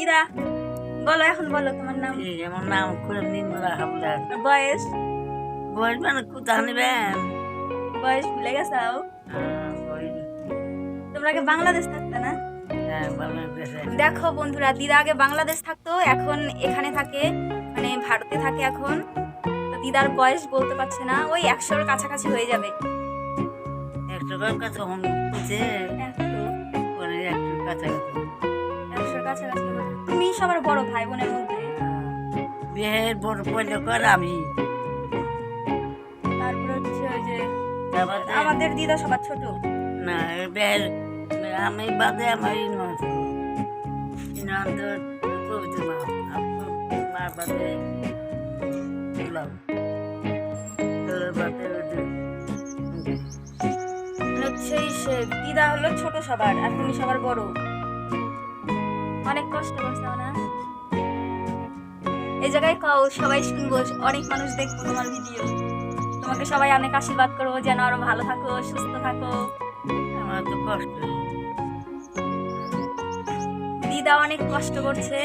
দিদা বলো, এখন বলো তোমার নাম। আমার নাম করে নির্মলা হাবলার। বয়স? বয়স মানে কোথা নিবেন? বয়স ভুলে গেছাও? তোমরা আগে বাংলাদেশ থাকতে না? হ্যাঁ, বাংলাদেশে। দেখো বন্ধুরা, দিদা আগে বাংলাদেশ থাকতো, এখন এখানে থাকে, মানে ভারতে থাকে এখন। তো দিদার বয়স বলতে পারছে না, ওই 100-র কাছাকাছি হয়ে যাবে। 100 কাছে হচ্ছে, 100 কাছাকাছি। 100-র কাছাকাছি হবে। তুমি সবার বড় ভাই বোনের মধ্যে? বিয়ের বড় পয়লা কর আমি। তারপরে হচ্ছে ওই যে তারপরে আমাদের দিদা সবার ছোট। না, বিয়ের আমি বাদে আমার ইনমান তো পবিত্র মা, মার বাদে দিলাম বাদে হচ্ছে সে দিদা হলো ছোট সবার, আর তুমি সবার বড়। অনেক কষ্ট করছো না? এই জায়গায় কও, সবাই শুনবো, অনেক মানুষ দেখবো তোমার ভিডিও। তোমাকে সবাই অনেক আশীর্বাদ করবো যেন আরো ভালো থাকো, সুস্থ থাকো। আমার তো কষ্ট। দিদা অনেক কষ্ট করছে।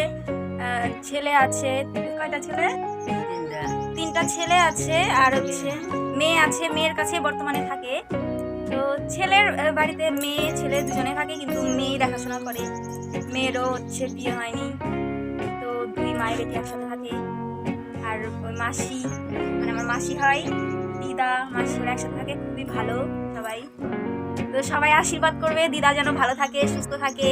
ছেলে আছে, কয়টা ছেলে? 3টা ছেলে আছে, আর হচ্ছে মেয়ে আছে, মেয়ের কাছে বর্তমানে থাকে। তো ছেলের বাড়িতে মেয়ে ছেলে দুজনে থাকে, কিন্তু মেয়ে দেখাশোনা করে। মেয়েরও হচ্ছে বিয়ে হয়নি, তো 2 মায়ের বেটি একসাথে থাকে। আর ওই মাসি, মানে আমার মাসি হয়, দিদা মাসি ওরা একসাথে থাকে, খুবই ভালো সবাই। তো সবাই আশীর্বাদ করবে দিদা যেন ভালো থাকে, সুস্থ থাকে,